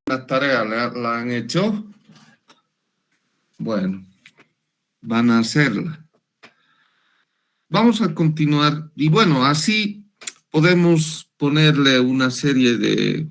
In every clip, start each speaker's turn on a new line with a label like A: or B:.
A: La tarea la han hecho. Bueno, van a hacerla. Vamos a continuar. Y bueno, así podemos ponerle una serie de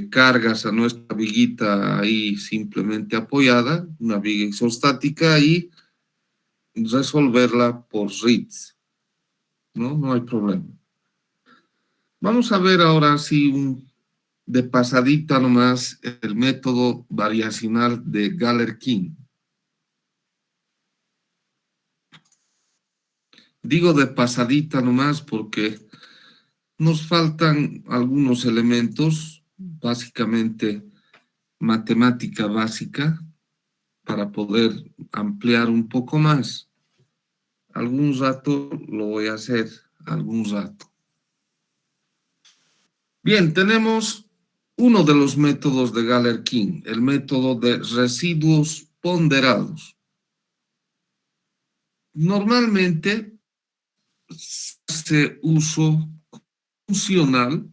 A: cargas a nuestra viguita ahí simplemente apoyada, una viga isostática, y resolverla por RITS. No hay problema. Vamos a ver ahora sí de pasadita nomás el método variacional de Galerkin. Digo de pasadita nomás porque nos faltan algunos elementos, básicamente matemática básica, para poder ampliar un poco más. Algún rato lo voy a hacer, algún rato. Bien, tenemos uno de los métodos de Galerkin, el método de residuos ponderados. Normalmente se hace uso funcional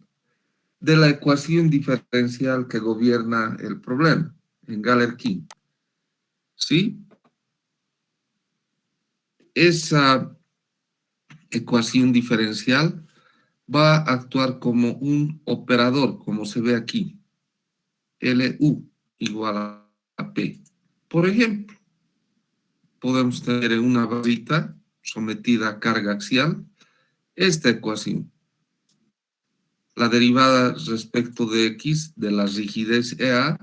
A: de la ecuación diferencial que gobierna el problema en Galerkin. ¿Sí? Esa ecuación diferencial va a actuar como un operador, como se ve aquí. LU igual a P. Por ejemplo, podemos tener en una varita sometida a carga axial esta ecuación. La derivada respecto de X de la rigidez EA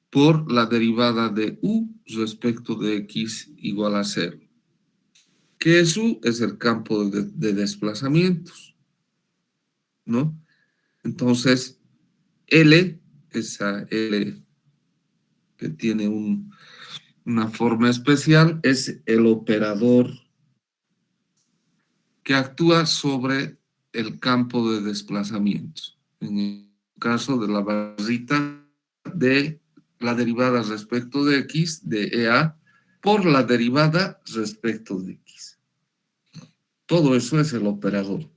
A: por la derivada de U respecto de X igual a 0. Que eso es el campo de desplazamientos, ¿no? Entonces, L, esa L que tiene una forma especial, es el operador que actúa sobre el campo de desplazamientos. En el caso de la barrita de la derivada respecto de X, de EA, por la derivada respecto de X. Todo eso es el operador.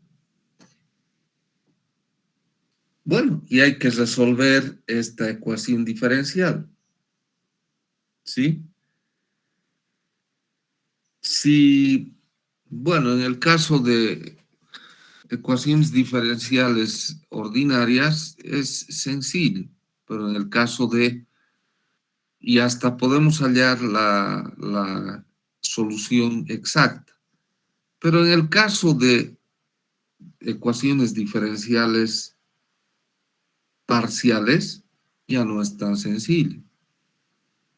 A: Bueno, y hay que resolver esta ecuación diferencial. ¿Sí? Si, bueno, en el caso de ecuaciones diferenciales ordinarias es sencillo, pero en el caso y hasta podemos hallar la solución exacta. Pero en el caso de ecuaciones diferenciales parciales, ya no es tan sencillo.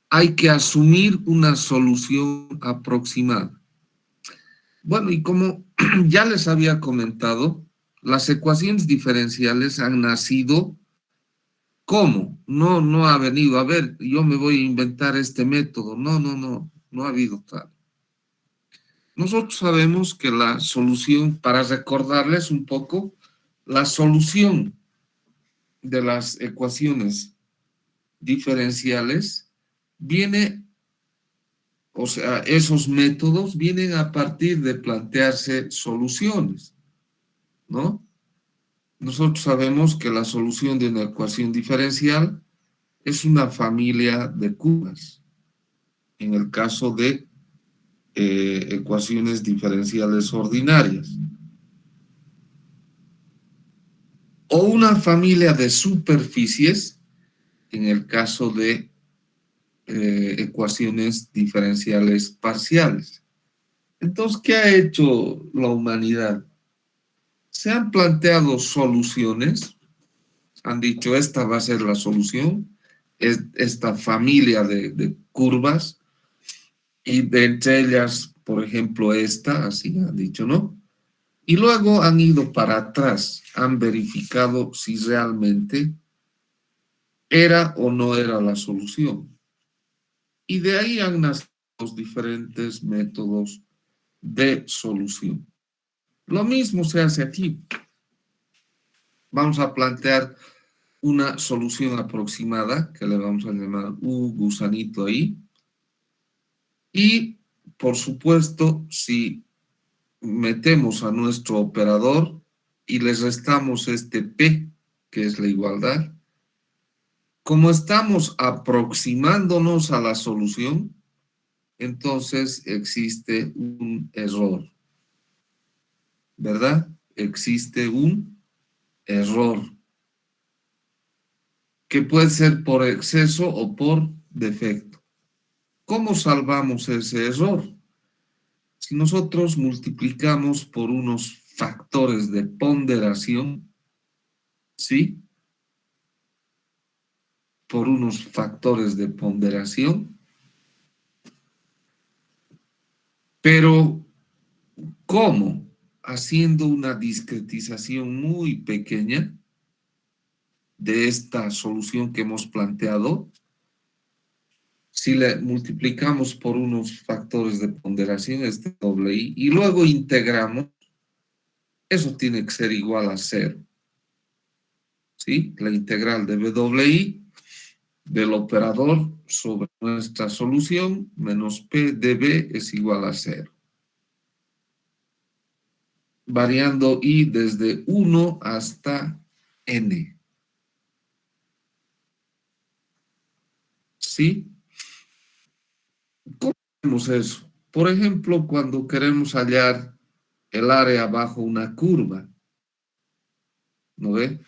A: Hay que asumir una solución aproximada. Bueno, y como ya les había comentado, las ecuaciones diferenciales han nacido. ¿Cómo? No ha venido, a ver, yo me voy a inventar este método. No ha habido tal. Nosotros sabemos que la solución, para recordarles un poco, la solución de las ecuaciones diferenciales viene, o sea, esos métodos vienen a partir de plantearse soluciones, ¿no? Nosotros sabemos que la solución de una ecuación diferencial es una familia de curvas. En el caso de ecuaciones diferenciales ordinarias. O una familia de superficies en el caso de ecuaciones diferenciales parciales. Entonces, ¿qué ha hecho la humanidad? Se han planteado soluciones, han dicho, esta va a ser la solución, esta familia de curvas, y de entre ellas, por ejemplo, esta, así han dicho, ¿no? Y luego han ido para atrás, han verificado si realmente era o no era la solución. Y de ahí han nacido los diferentes métodos de solución. Lo mismo se hace aquí. Vamos a plantear una solución aproximada, que le vamos a llamar un gusanito ahí. Y, por supuesto, si metemos a nuestro operador y le restamos este P que es la igualdad. Como estamos aproximándonos a la solución, entonces existe un error, ¿verdad? Existe un error que puede ser por exceso o por defecto. ¿Cómo salvamos ese error? Si nosotros multiplicamos por unos factores de ponderación, ¿sí? Por unos factores de ponderación, pero ¿cómo? Haciendo una discretización muy pequeña de esta solución que hemos planteado. Si le multiplicamos por unos factores de ponderación, este doble i, y luego integramos, eso tiene que ser igual a cero. ¿Sí? La integral de b doble i del operador sobre nuestra solución menos p de b es igual a cero. Variando i desde 1 hasta n. ¿Sí? ¿Cómo hacemos eso? Por ejemplo, cuando queremos hallar el área bajo una curva, ¿no ve?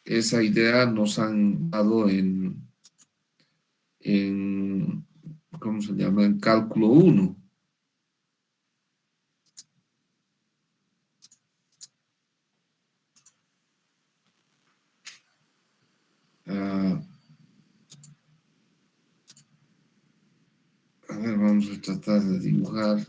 A: Esa idea nos han dado en ¿cómo se llama? En cálculo 1. A ver, vamos a tratar de dibujar.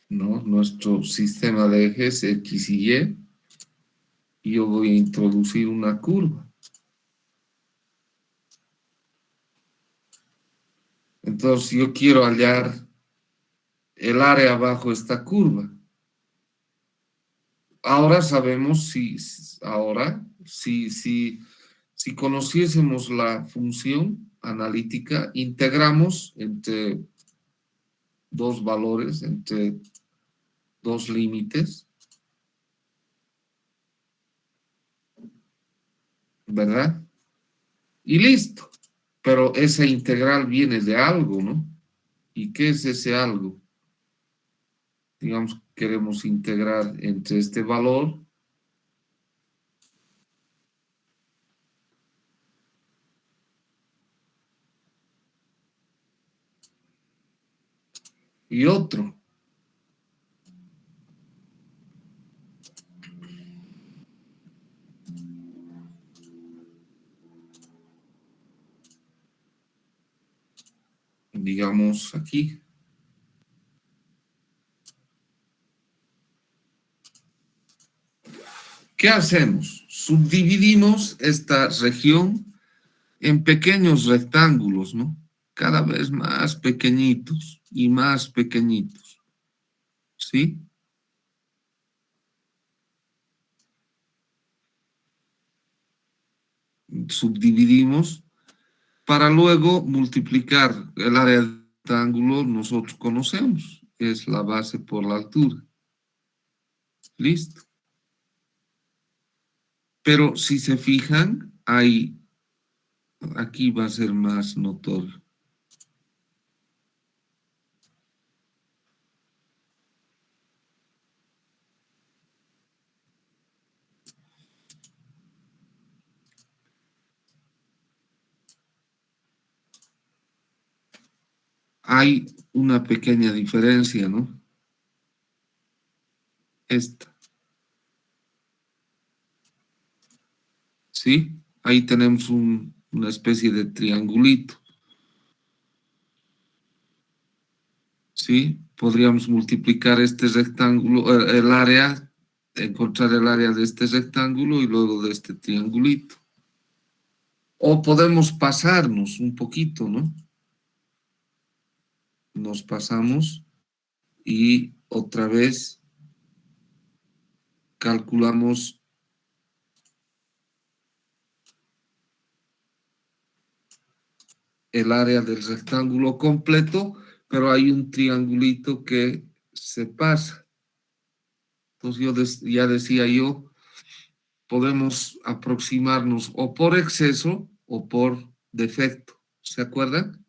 A: ¿No? Nuestro sistema de ejes X y Y. Y yo voy a introducir una curva. Entonces yo quiero hallar el área bajo esta curva. Ahora sabemos si conociésemos la función analítica, integramos entre dos valores, entre dos límites, ¿verdad? Y listo. Pero esa integral viene de algo, ¿no? ¿Y qué es ese algo? Digamos, queremos integrar entre este valor y otro. Digamos aquí. ¿Qué hacemos? Subdividimos esta región en pequeños rectángulos, ¿no? Cada vez más pequeñitos y más pequeñitos, ¿sí? Subdividimos para luego multiplicar el área del rectángulo, nosotros conocemos, es la base por la altura. Listo. Pero si se fijan, aquí va a ser más notorio. Hay una pequeña diferencia, ¿no? Esta, ¿sí? Ahí tenemos una especie de triangulito, ¿sí? Podríamos multiplicar este rectángulo, el área, encontrar el área de este rectángulo y luego de este triangulito. O podemos pasarnos un poquito, ¿no? Nos pasamos y otra vez calculamos el área del rectángulo completo, pero hay un triangulito que se pasa. Entonces ya decía yo, podemos aproximarnos o por exceso o por defecto. ¿Se acuerdan?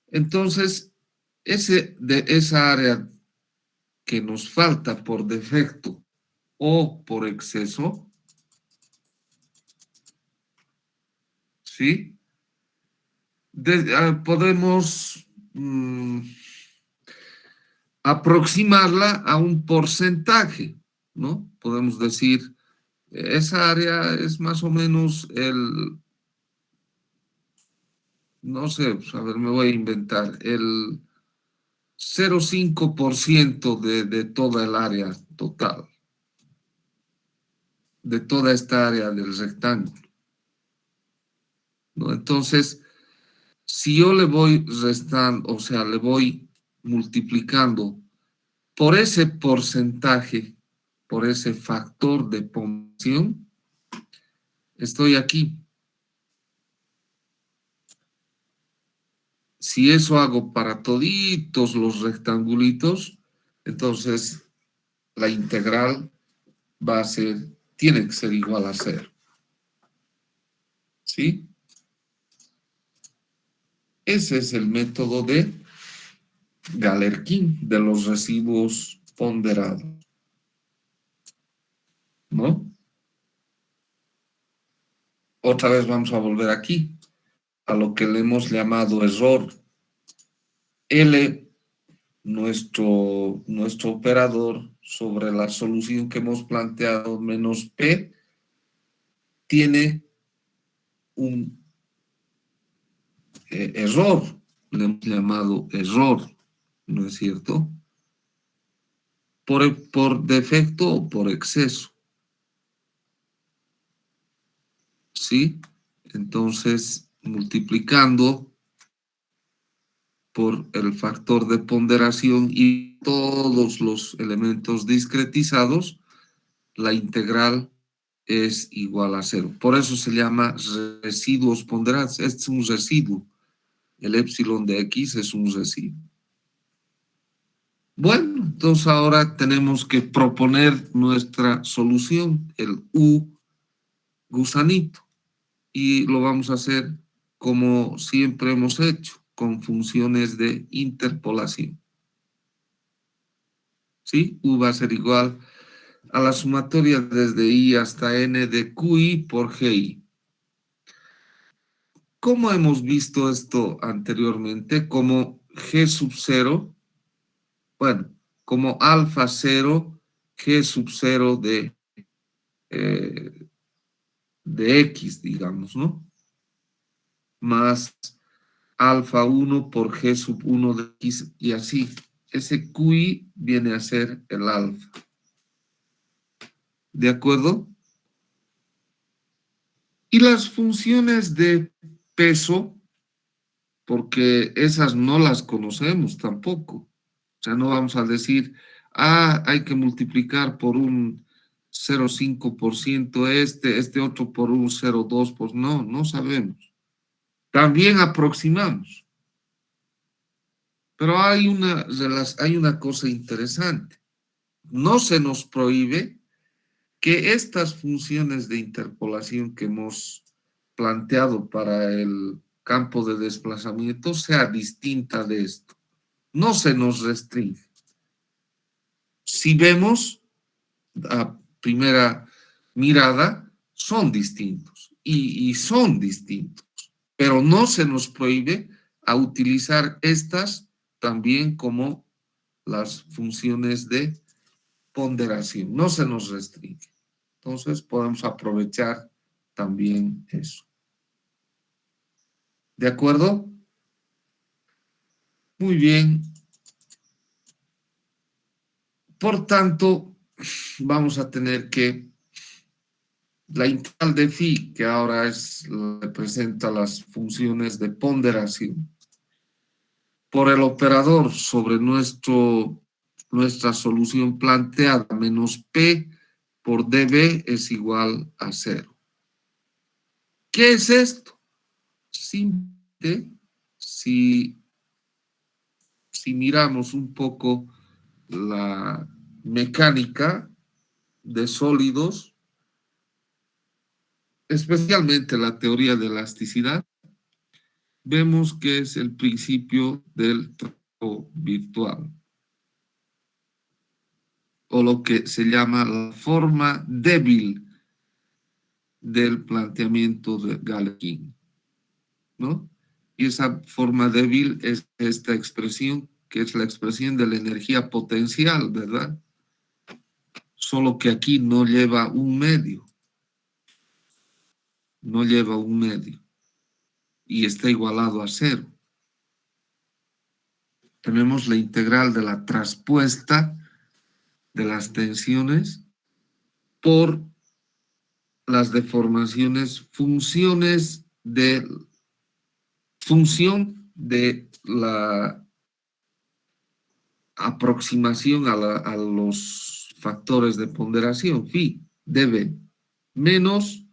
A: Entonces, esa área que nos falta por defecto o por exceso, ¿sí? Podemos aproximarla a un porcentaje, ¿no? Podemos decir, esa área es más o menos no sé, a ver, me voy a inventar, el 0,5% de toda el área total, de toda esta área del rectángulo, ¿no? Entonces, si yo le voy restando, o sea, le voy multiplicando por ese porcentaje, por ese factor de ponderación, estoy aquí. Si eso hago para toditos los rectangulitos, entonces la integral va a ser, tiene que ser igual a 0. ¿Sí? Ese es el método de Galerkin, de los residuos ponderados. ¿No? Otra vez vamos a volver aquí, a lo que le hemos llamado error. L, nuestro operador sobre la solución que hemos planteado, menos P, tiene un error, le hemos llamado error, ¿no es cierto? Por defecto o por exceso. ¿Sí? Entonces, multiplicando por el factor de ponderación y todos los elementos discretizados, la integral es igual a 0. Por eso se llama residuos ponderados. Este es un residuo. El épsilon de x es un residuo. Bueno, entonces ahora tenemos que proponer nuestra solución, el U gusanito. Y lo vamos a hacer como siempre hemos hecho, con funciones de interpolación. ¿Sí? U va a ser igual a la sumatoria desde I hasta N de QI por GI. ¿Cómo hemos visto esto anteriormente? Como G sub 0, bueno, como alfa 0, G sub 0 de X, digamos, ¿no? Más alfa 1 por G sub 1 de X y así. Ese QI viene a ser el alfa. ¿De acuerdo? Y las funciones de peso, porque esas no las conocemos tampoco. O sea, no vamos a decir, hay que multiplicar por un 0,5% este otro por un 0,2%. Pues no sabemos. También aproximamos. Pero hay una cosa interesante. No se nos prohíbe que estas funciones de interpolación que hemos planteado para el campo de desplazamiento sea distinta de esto. No se nos restringe. Si vemos a primera mirada, son distintos y son distintos, pero no se nos prohíbe a utilizar estas también como las funciones de ponderación, no se nos restringe. Entonces podemos aprovechar también eso. ¿De acuerdo? Muy bien. Por tanto, vamos a tener que la integral de phi, que ahora representa las funciones de ponderación, por el operador sobre nuestro nuestra solución planteada menos P por dB es igual a 0. ¿Qué es esto? Simplemente, si miramos un poco la mecánica de sólidos, especialmente la teoría de elasticidad, vemos que es el principio del trabajo virtual, o lo que se llama la forma débil del planteamiento de Galerkin, ¿no? Y esa forma débil es esta expresión, que es la expresión de la energía potencial, ¿verdad? Solo que aquí no lleva un medio, y está igualado a 0. Tenemos la integral de la traspuesta de las tensiones por las deformaciones, función de la aproximación a los factores de ponderación, phi, dB, menos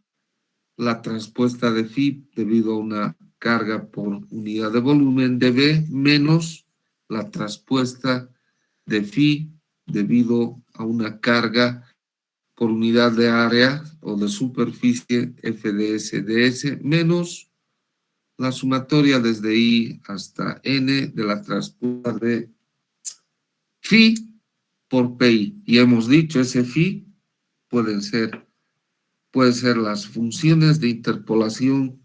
A: la traspuesta de phi debido a una carga por unidad de volumen, dB, menos la traspuesta de phi debido a una carga por unidad de área o de superficie FDS-DS, menos la sumatoria desde I hasta N de la traspuesta de phi por PI. Y hemos dicho, ese phi pueden ser las funciones de interpolación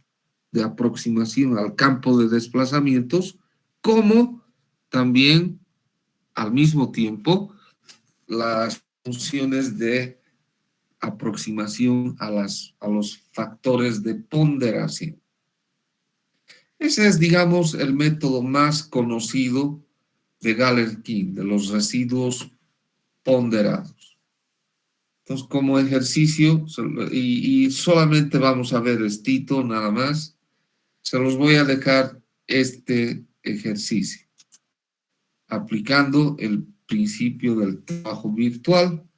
A: de aproximación al campo de desplazamientos, como también al mismo tiempo las funciones de aproximación a los factores de ponderación. Ese es, digamos, el método más conocido de Galerkin, de los residuos ponderados. Entonces, como ejercicio, y solamente vamos a ver estito, nada más, se los voy a dejar este ejercicio, aplicando el principio del trabajo virtual.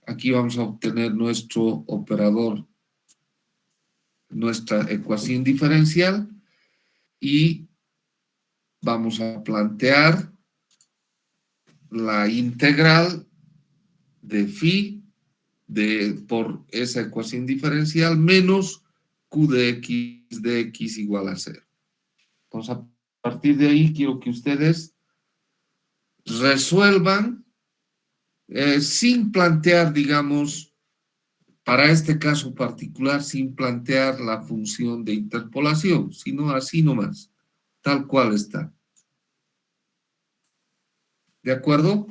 A: Aquí vamos a obtener nuestro operador, nuestra ecuación diferencial, y vamos a plantear la integral de phi por esa ecuación diferencial menos q de x igual a 0. Entonces, a partir de ahí, quiero que ustedes resuelvan sin plantear, digamos, para este caso particular, sin plantear la función de interpolación, sino así nomás, tal cual está. ¿De acuerdo?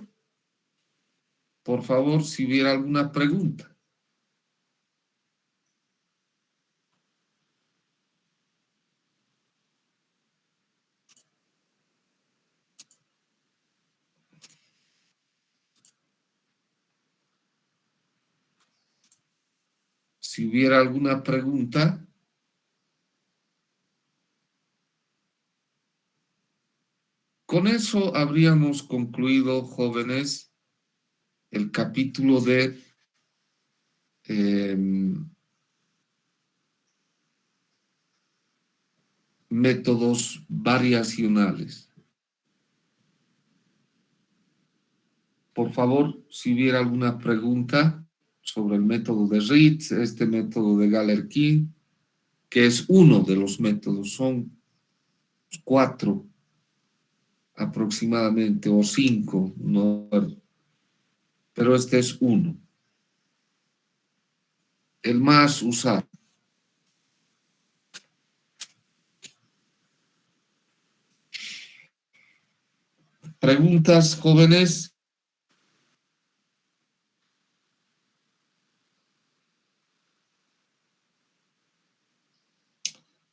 A: Por favor, si hubiera alguna pregunta. Si hubiera alguna pregunta. Con eso habríamos concluido, jóvenes, el capítulo de métodos variacionales. Por favor, si hubiera alguna pregunta sobre el método de Ritz, este método de Galerkin, que es uno de los métodos, son 4 aproximadamente, o 5, no, pero este es uno, el más usado. ¿Preguntas, jóvenes?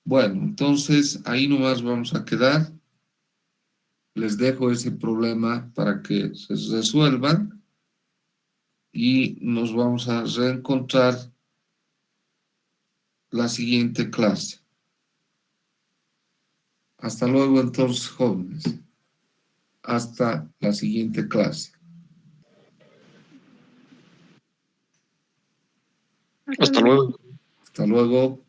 A: Bueno, entonces ahí nomás vamos a quedar. Les dejo ese problema para que se resuelvan y nos vamos a reencontrar la siguiente clase. Hasta luego entonces, jóvenes. Hasta la siguiente clase.
B: Hasta luego.
A: Hasta luego.